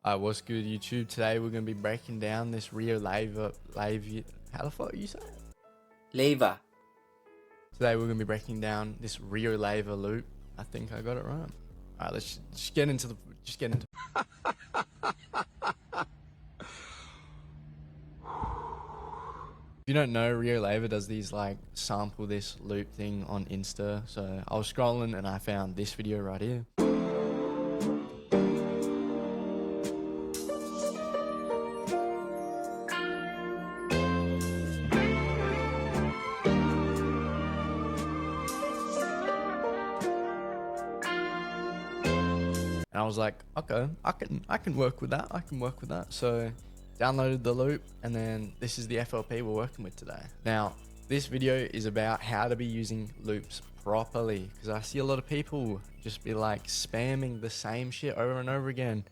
What's good, YouTube? Today we're gonna be breaking down this Rio Leyva. How the fuck you say it? Leyva. Today we're gonna be breaking down this Rio Leyva loop. I think I got it right. All right, let's just get into. If you don't know, Rio Leyva does these like sample this loop thing on Insta. So I was scrolling and I found this video right here. And I was like, okay, I can work with that. I can work with that. So downloaded the loop, and then this is the FLP we're working with today. Now, this video is about how to be using loops properly, because I see a lot of people just be like spamming the same shit over and over again,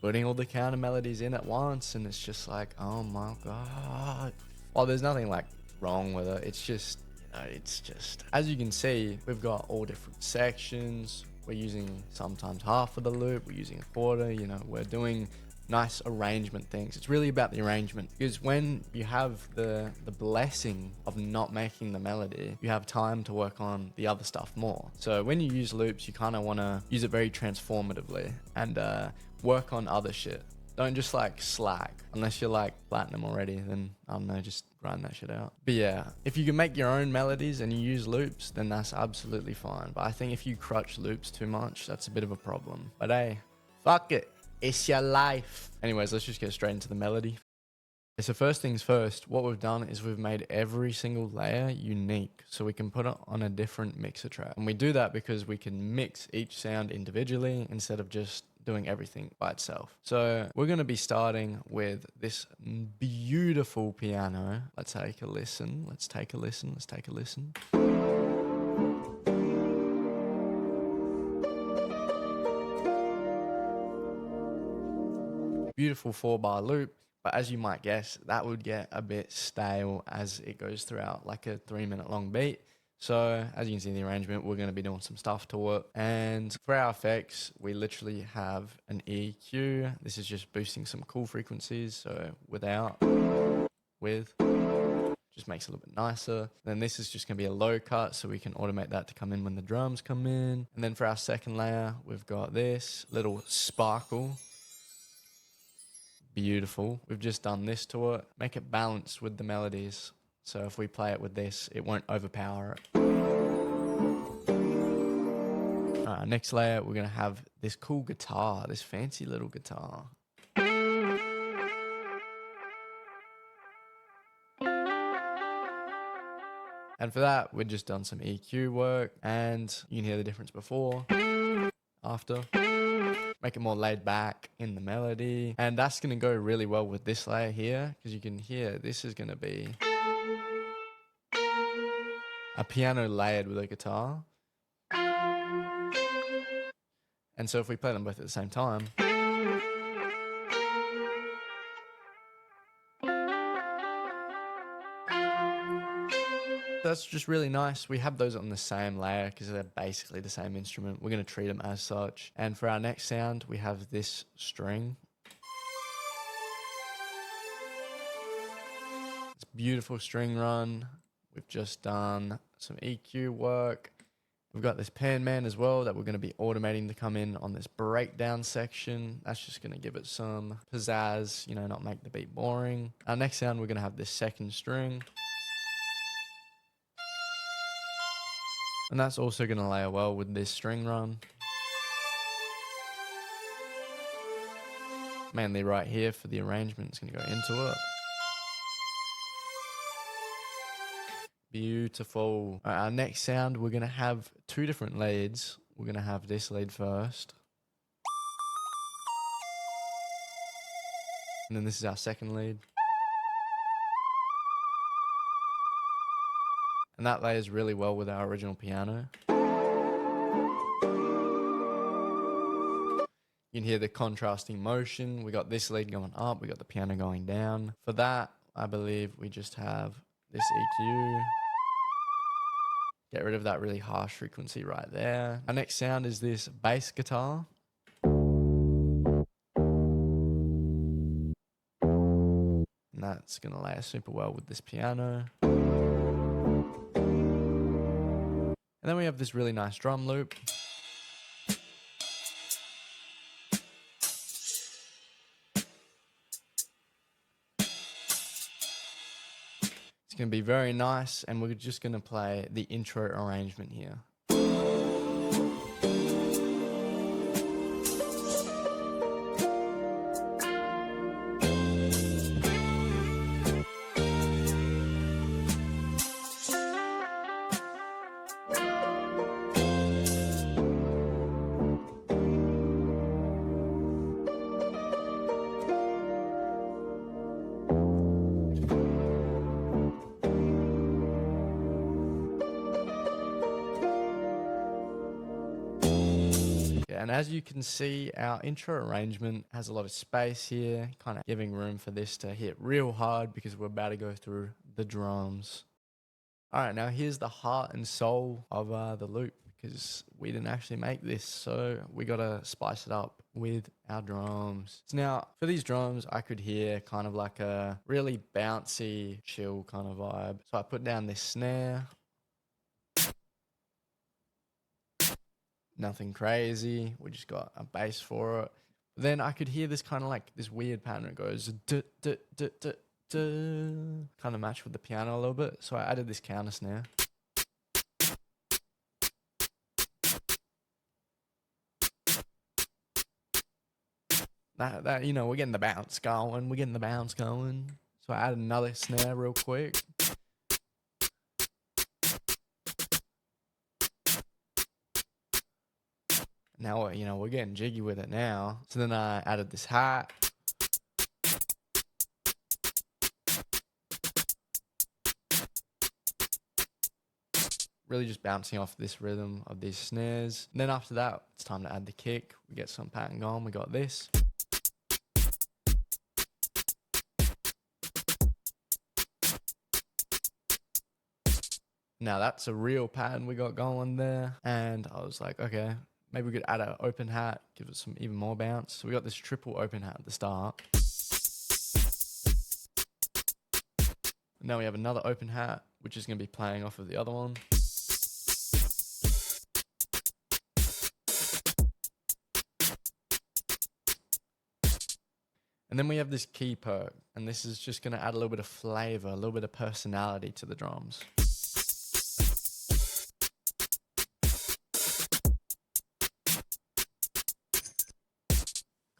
putting all the counter melodies in at once, and it's just like, oh my god. Well, there's nothing like wrong with it. It's just, it's just, as you can see, we've got all different sections. We're using sometimes half of the loop, we're using a quarter, we're doing nice arrangement things. It's really about the arrangement, because when you have the blessing of not making the melody, you have time to work on the other stuff more. So when you use loops, you kind of want to use it very transformatively and work on other shit. Don't just like slack. Unless you're like platinum already, then I don't know, just grind that shit out. But yeah, if you can make your own melodies and you use loops, then that's absolutely fine. But I think if you crutch loops too much, that's a bit of a problem. But hey, fuck it. It's your life. Anyways, let's just get straight into the melody. So first things first, what we've done is we've made every single layer unique, so we can put it on a different mixer track. And we do that because we can mix each sound individually instead of just doing everything by itself. So we're going to be starting with this beautiful piano. Let's take a listen. Let's take a listen. Let's take a listen. Beautiful 4-bar loop. But as you might guess, that would get a bit stale as it goes throughout like a 3-minute long beat. So as you can see in the arrangement, we're going to be doing some stuff to it. And for our effects, we literally have an EQ. This is just boosting some cool frequencies. So without, with, just makes it a little bit nicer. Then this is just going to be a low cut, so we can automate that to come in when the drums come in. And then for our second layer, we've got this little sparkle. Beautiful. We've just done this to it. Make it balanced with the melodies. So if we play it with this, it won't overpower it. Next layer, we're going to have this cool guitar, this fancy little guitar. And for that, we've just done some EQ work, and you can hear the difference before, after. Make it more laid back in the melody. And that's going to go really well with this layer here, because you can hear this is going to be a piano layered with a guitar. And so if we play them both at the same time, that's just really nice. We have those on the same layer because they're basically the same instrument. We're going to treat them as such. And for our next sound, we have this string. It's beautiful string run. We've just done some EQ work. We've got this pan man as well that we're going to be automating to come in on this breakdown section. That's just going to give it some pizzazz, not make the beat boring. Our next sound, we're going to have this second string. And that's also going to layer well with this string run. Mainly right here for the arrangement, it's going to go into it. Beautiful. All right, our next sound, we're going to have two different leads. We're going to have this lead first. And then this is our second lead. And that layers really well with our original piano. You can hear the contrasting motion. We got this lead going up. We got the piano going down. For that, I believe we just have this EQ. Get rid of that really harsh frequency right there. Our next sound is this bass guitar. And that's going to layer super well with this piano. And then we have this really nice drum loop. It's going to be very nice, and we're just going to play the intro arrangement here. And as you can see, our intro arrangement has a lot of space here, kind of giving room for this to hit real hard because we're about to go through the drums. All right, now here's the heart and soul of the loop, because we didn't actually make this, so we got to spice it up with our drums. So now, for these drums, I could hear kind of like a really bouncy, chill kind of vibe. So I put down this snare. Nothing crazy. We just got a bass for it. But then I could hear this kind of like this weird pattern. It goes duh, duh, duh, duh, duh, kind of match with the piano a little bit. So I added this counter snare. That you know, we're getting the bounce going. So I added another snare real quick. Now, you know, we're getting jiggy with it now. So then I added this hat. Really just bouncing off this rhythm of these snares. And then after that, it's time to add the kick. We get some pattern going. We got this. Now that's a real pattern we got going there. And I was like, okay, maybe we could add an open hat, give it some even more bounce. So we got this triple open hat at the start. And now we have another open hat, which is going to be playing off of the other one. And then we have this key perk, and this is just going to add a little bit of flavor, a little bit of personality to the drums.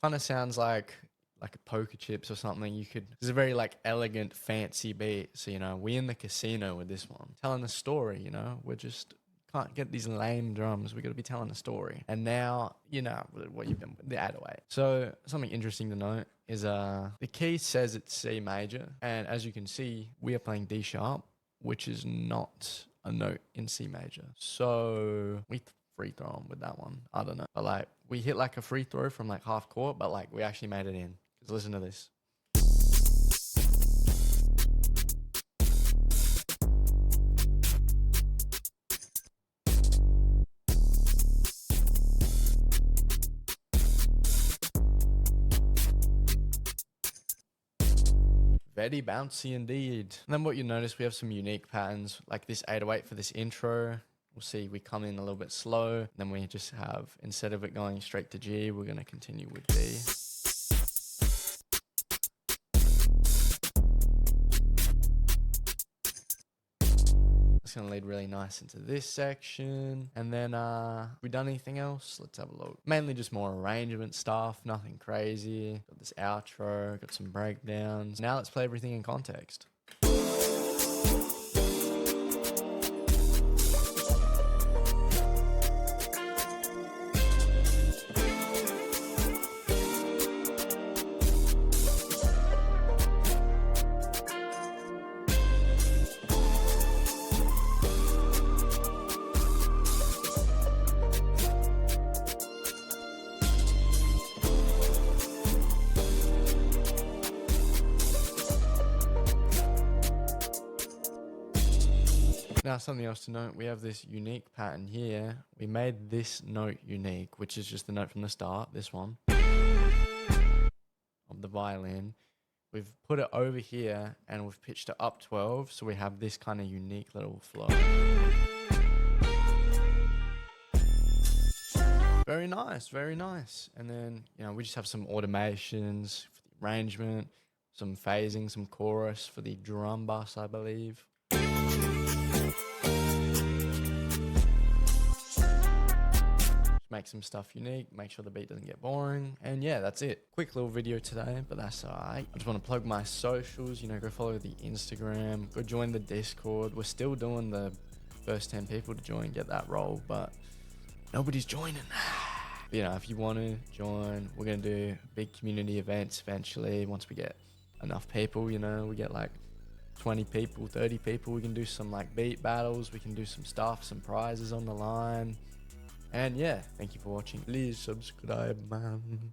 Kind of sounds like a poker chips or something. It's a very like elegant, fancy beat. So, you know, we in the casino with this one, telling a story, you know, we're just can't get these lame drums. We got to be telling a story. And now, you know, what you've been with the 808. So something interesting to note is the key says it's C major. And as you can see, we are playing D sharp, which is not a note in C major. So we free throw them with that one. I don't know. But like we hit like a free throw from like half court, but like we actually made it in. Because listen to this. Very bouncy indeed. And then what you notice, we have some unique patterns like this 808 for this intro. We'll see we come in a little bit slow. Then we just have, instead of it going straight to G, we're going to continue with D. It's going to lead really nice into this section. And then, we done anything else? Let's have a look. Mainly just more arrangement stuff, nothing crazy. Got this outro, got some breakdowns. Now let's play everything in context. Now, something else to note, we have this unique pattern here. We made this note unique, which is just the note from the start, this one, of the violin. we've put it over here and we've pitched it up 12, so we have this kind of unique little flow. Very nice, very nice. And then, you know, we just have some automations for the arrangement, some phasing, some chorus for the drum bass, I believe. Make some stuff unique, make sure the beat doesn't get boring, and yeah, that's it. Quick little video today, but that's alright. I just want to plug my socials, you know, go follow the Instagram, go join the Discord. We're still doing the first 10 people to join, get that role, but nobody's joining. You know, if you want to join, we're going to do big community events eventually. Once we get enough people, you know, we get like 20 people, 30 people, we can do some like beat battles, we can do some stuff, some prizes on the line. And yeah, thank you for watching. Please subscribe, man.